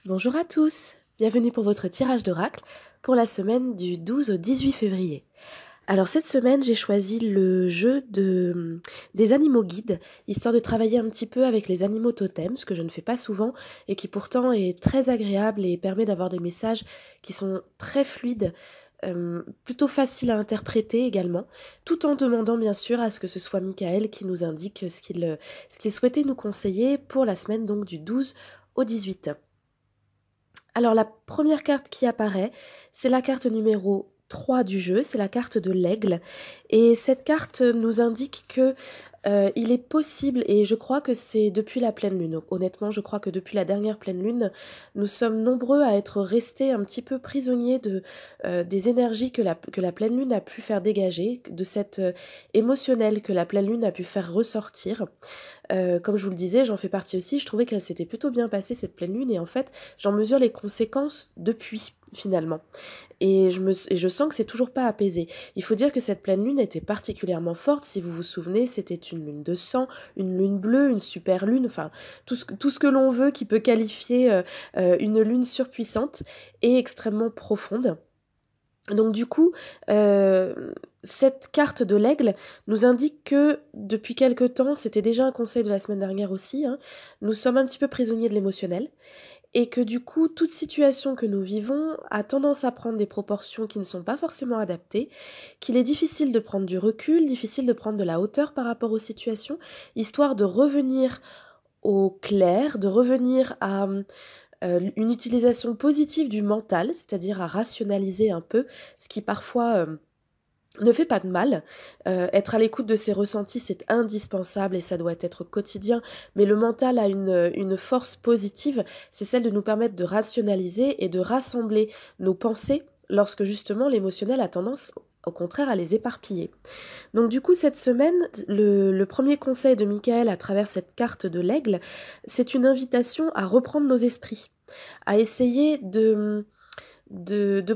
Bonjour à tous, bienvenue pour votre tirage d'oracle pour la semaine du 12 au 18 février. Alors cette semaine, j'ai choisi le jeu des animaux guides, histoire de travailler un petit peu avec les animaux totems, ce que je ne fais pas souvent et qui pourtant est très agréable et permet d'avoir des messages qui sont très fluides, plutôt faciles à interpréter également, tout en demandant bien sûr à ce que ce soit Michael qui nous indique ce qu'il souhaitait nous conseiller pour la semaine donc du 12 au 18. Alors la première carte qui apparaît, c'est la carte numéro 3 du jeu, c'est la carte de l'aigle. Et cette carte nous indique que il est possible, et je crois que c'est depuis la pleine lune, honnêtement je crois que depuis la dernière pleine lune, nous sommes nombreux à être restés un petit peu prisonniers des énergies que la pleine lune a pu faire dégager, de cette émotionnelle que la pleine lune a pu faire ressortir. Comme je vous le disais, j'en fais partie aussi, je trouvais qu'elle s'était plutôt bien passée cette pleine lune, et en fait j'en mesure les conséquences depuis finalement. Et je sens que c'est toujours pas apaisé. Il faut dire que cette pleine lune était particulièrement forte, si vous vous souvenez, c'était une lune de sang, une lune bleue, une super lune, enfin tout ce que l'on veut qui peut qualifier une lune surpuissante et extrêmement profonde. Donc du coup, cette carte de l'aigle nous indique que depuis quelque temps, c'était déjà un conseil de la semaine dernière aussi, hein, nous sommes un petit peu prisonniers de l'émotionnel et que du coup, toute situation que nous vivons a tendance à prendre des proportions qui ne sont pas forcément adaptées, qu'il est difficile de prendre du recul, difficile de prendre de la hauteur par rapport aux situations, histoire de revenir au clair, de revenir à une utilisation positive du mental, c'est-à-dire à rationaliser un peu ce qui parfois ne fait pas de mal. Être à l'écoute de ses ressentis, c'est indispensable et ça doit être quotidien. Mais le mental a une force positive, c'est celle de nous permettre de rationaliser et de rassembler nos pensées lorsque justement l'émotionnel a tendance au contraire à les éparpiller. Donc du coup cette semaine, le premier conseil de Michael à travers cette carte de l'aigle, c'est une invitation à reprendre nos esprits, à essayer de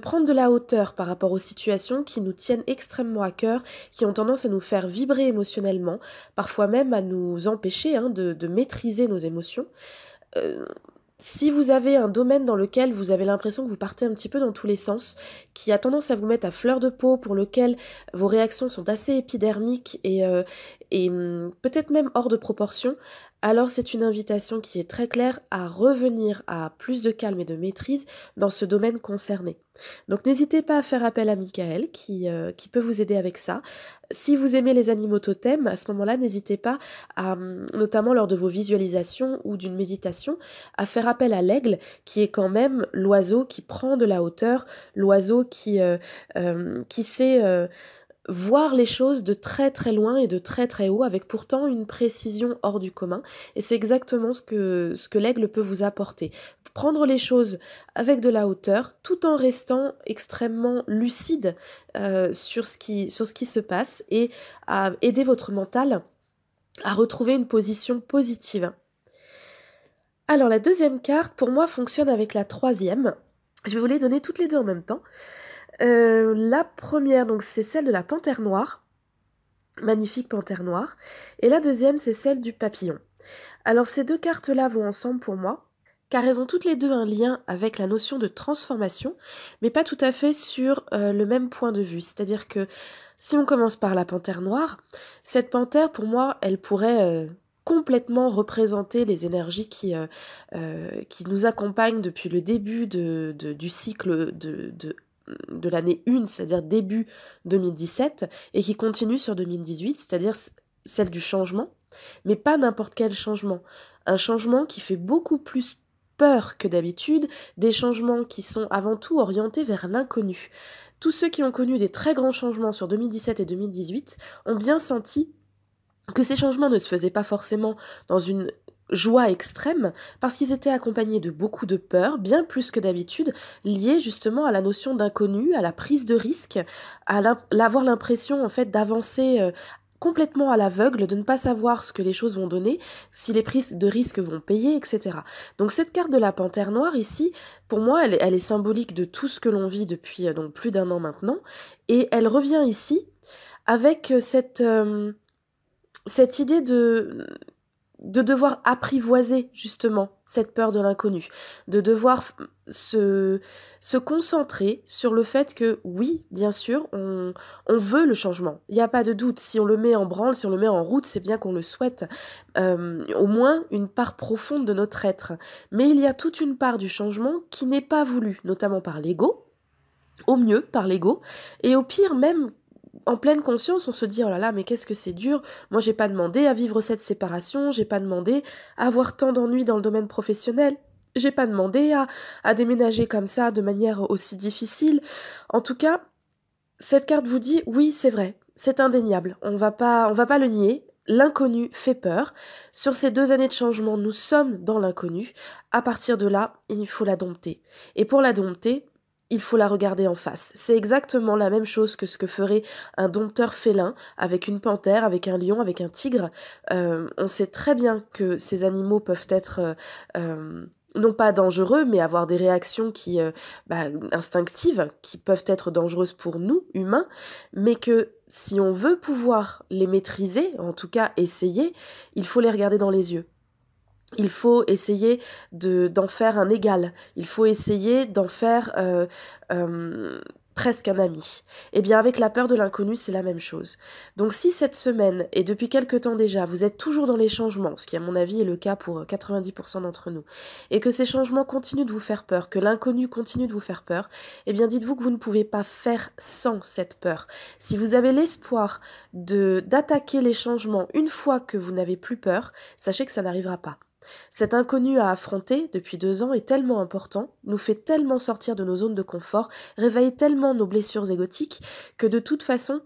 prendre de la hauteur par rapport aux situations qui nous tiennent extrêmement à cœur, qui ont tendance à nous faire vibrer émotionnellement, parfois même à nous empêcher de maîtriser nos émotions. Euh, Si vous avez un domaine dans lequel vous avez l'impression que vous partez un petit peu dans tous les sens, qui a tendance à vous mettre à fleur de peau, pour lequel vos réactions sont assez épidermiques et peut-être même hors de proportion, alors c'est une invitation qui est très claire à revenir à plus de calme et de maîtrise dans ce domaine concerné. Donc n'hésitez pas à faire appel à Michael qui peut vous aider avec ça. Si vous aimez les animaux totems, à ce moment-là, n'hésitez pas à, notamment lors de vos visualisations ou d'une méditation, à faire appel à l'aigle, qui est quand même l'oiseau qui prend de la hauteur, l'oiseau qui sait voir les choses de très très loin et de très très haut, avec pourtant une précision hors du commun. Et c'est exactement ce que l'aigle peut vous apporter. Prendre les choses avec de la hauteur, tout en restant extrêmement lucide sur ce qui se passe et à aider votre mental à retrouver une position positive. Alors la deuxième carte, pour moi, fonctionne avec la troisième. Je vais vous les donner toutes les deux en même temps. La première, donc, c'est celle de la panthère noire. Magnifique panthère noire. Et la deuxième, c'est celle du papillon. Alors ces deux cartes-là vont ensemble pour moi, car elles ont toutes les deux un lien avec la notion de transformation, mais pas tout à fait sur le même point de vue. C'est-à-dire que si on commence par la panthère noire, cette panthère, pour moi, elle pourrait complètement représenter les énergies qui nous accompagnent depuis le début du cycle de l'année 1, c'est-à-dire début 2017, et qui continue sur 2018, c'est-à-dire celle du changement, mais pas n'importe quel changement. Un changement qui fait beaucoup plus peur que d'habitude, des changements qui sont avant tout orientés vers l'inconnu. Tous ceux qui ont connu des très grands changements sur 2017 et 2018 ont bien senti que ces changements ne se faisaient pas forcément dans une joie extrême, parce qu'ils étaient accompagnés de beaucoup de peur, bien plus que d'habitude, liées justement à la notion d'inconnu, à la prise de risque, à avoir l'impression en fait d'avancer complètement à l'aveugle, de ne pas savoir ce que les choses vont donner, si les prises de risque vont payer, etc. Donc cette carte de la panthère noire ici, pour moi, elle est symbolique de tout ce que l'on vit depuis donc plus d'un an maintenant, et elle revient ici avec cette idée de devoir apprivoiser justement cette peur de l'inconnu, de devoir se concentrer sur le fait que oui, bien sûr, on veut le changement. Il n'y a pas de doute. Si on le met en branle, si on le met en route, c'est bien qu'on le souhaite. Au moins une part profonde de notre être. Mais il y a toute une part du changement qui n'est pas voulue, notamment par l'ego, au mieux par l'ego, et au pire même en pleine conscience, on se dit « Oh là là, mais qu'est-ce que c'est dur, moi j'ai pas demandé à vivre cette séparation, j'ai pas demandé à avoir tant d'ennuis dans le domaine professionnel, j'ai pas demandé à déménager comme ça de manière aussi difficile. » En tout cas, cette carte vous dit « Oui, c'est vrai, c'est indéniable, on va pas le nier. » L'inconnu fait peur. Sur ces 2 années de changement, nous sommes dans l'inconnu. À partir de là, il faut la dompter. Et pour la dompter, il faut la regarder en face. C'est exactement la même chose que ce que ferait un dompteur félin avec une panthère, avec un lion, avec un tigre. On sait très bien que ces animaux peuvent être non pas dangereux, mais avoir des réactions instinctives, qui peuvent être dangereuses pour nous, humains, mais que si on veut pouvoir les maîtriser, en tout cas essayer, il faut les regarder dans les yeux. Il faut essayer d'en faire un égal. Il faut essayer d'en faire presque un ami. Eh bien, avec la peur de l'inconnu, c'est la même chose. Donc, si cette semaine, et depuis quelque temps déjà, vous êtes toujours dans les changements, ce qui à mon avis est le cas pour 90% d'entre nous, et que ces changements continuent de vous faire peur, que l'inconnu continue de vous faire peur, eh bien, dites-vous que vous ne pouvez pas faire sans cette peur. Si vous avez l'espoir d'attaquer les changements une fois que vous n'avez plus peur, sachez que ça n'arrivera pas. Cet inconnu à affronter depuis 2 ans est tellement important, nous fait tellement sortir de nos zones de confort, réveille tellement nos blessures égotiques que de toute façon,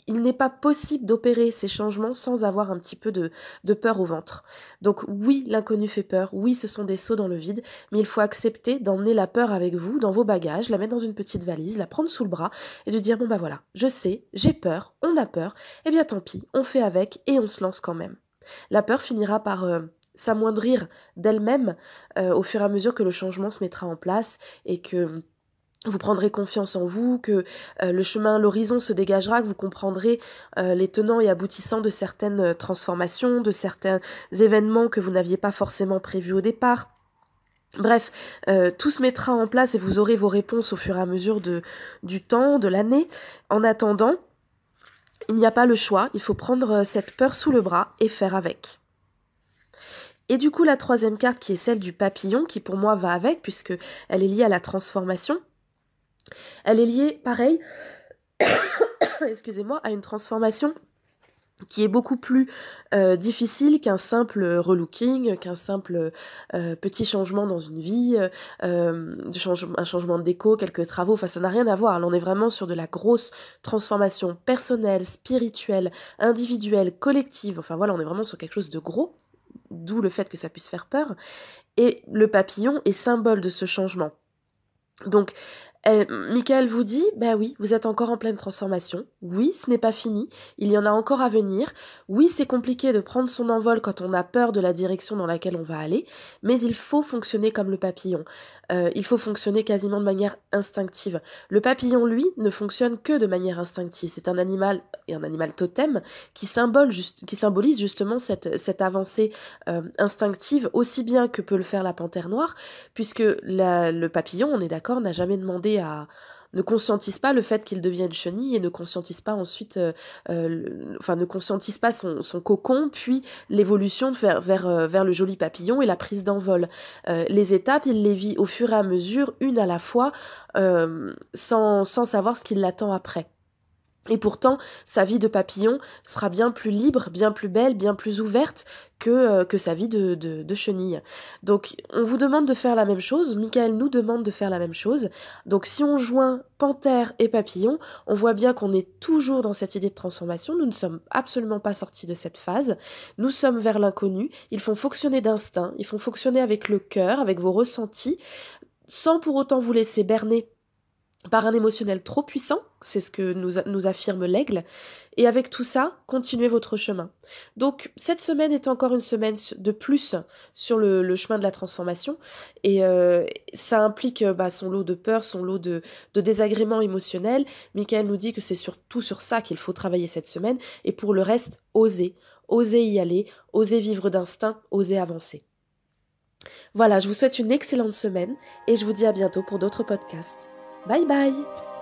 il n'est pas possible d'opérer ces changements sans avoir un petit peu de peur au ventre. Donc oui, l'inconnu fait peur, oui, ce sont des sauts dans le vide, mais il faut accepter d'emmener la peur avec vous, dans vos bagages, la mettre dans une petite valise, la prendre sous le bras et de dire bon bah voilà, je sais, j'ai peur, on a peur, eh bien tant pis, on fait avec et on se lance quand même. La peur finira par s'amoindrir d'elle-même au fur et à mesure que le changement se mettra en place et que vous prendrez confiance en vous, que le chemin, l'horizon se dégagera, que vous comprendrez les tenants et aboutissants de certaines transformations, de certains événements que vous n'aviez pas forcément prévus au départ. Bref, tout se mettra en place et vous aurez vos réponses au fur et à mesure du temps, de l'année. En attendant, il n'y a pas le choix, il faut prendre cette peur sous le bras et faire avec. Et du coup, la 3e carte, qui est celle du papillon, qui pour moi va avec, puisque elle est liée à la transformation, elle est liée, pareil, excusez-moi, à une transformation qui est beaucoup plus difficile qu'un simple relooking, qu'un simple petit changement dans une vie, un changement de déco, quelques travaux, enfin ça n'a rien à voir. Là, on est vraiment sur de la grosse transformation personnelle, spirituelle, individuelle, collective, enfin voilà, on est vraiment sur quelque chose de gros, d'où le fait que ça puisse faire peur. Et le papillon est symbole de ce changement. Donc, Michael vous dit, bah oui, vous êtes encore en pleine transformation. Oui, ce n'est pas fini. Il y en a encore à venir. Oui, c'est compliqué de prendre son envol quand on a peur de la direction dans laquelle on va aller, mais il faut fonctionner comme le papillon. Il faut fonctionner quasiment de manière instinctive. Le papillon, lui, ne fonctionne que de manière instinctive. C'est un animal, et un animal totem, qui symbolise justement cette avancée instinctive, aussi bien que peut le faire la panthère noire, puisque le papillon, on est d'accord, n'a jamais demandé ne conscientise pas le fait qu'il devienne chenille et ne conscientise pas ensuite, ne conscientise pas son cocon, puis l'évolution vers le joli papillon et la prise d'envol. Les étapes, il les vit au fur et à mesure, une à la fois, sans savoir ce qui l'attend après. Et pourtant, sa vie de papillon sera bien plus libre, bien plus belle, bien plus ouverte que sa vie de chenille. Donc, on vous demande de faire la même chose, Michael nous demande de faire la même chose. Donc, si on joint panthère et papillon, on voit bien qu'on est toujours dans cette idée de transformation. Nous ne sommes absolument pas sortis de cette phase. Nous sommes vers l'inconnu. Ils font fonctionner d'instinct, ils font fonctionner avec le cœur, avec vos ressentis, sans pour autant vous laisser berner par un émotionnel trop puissant, c'est ce que nous affirme l'aigle, et avec tout ça, continuez votre chemin. Donc, cette semaine est encore une semaine de plus sur le chemin de la transformation, et ça implique son lot de peur, son lot de désagréments émotionnels. Michael nous dit que c'est surtout sur ça qu'il faut travailler cette semaine, et pour le reste, osez. osez y aller, osez vivre d'instinct, osez avancer. Voilà, je vous souhaite une excellente semaine et je vous dis à bientôt pour d'autres podcasts. Bye bye!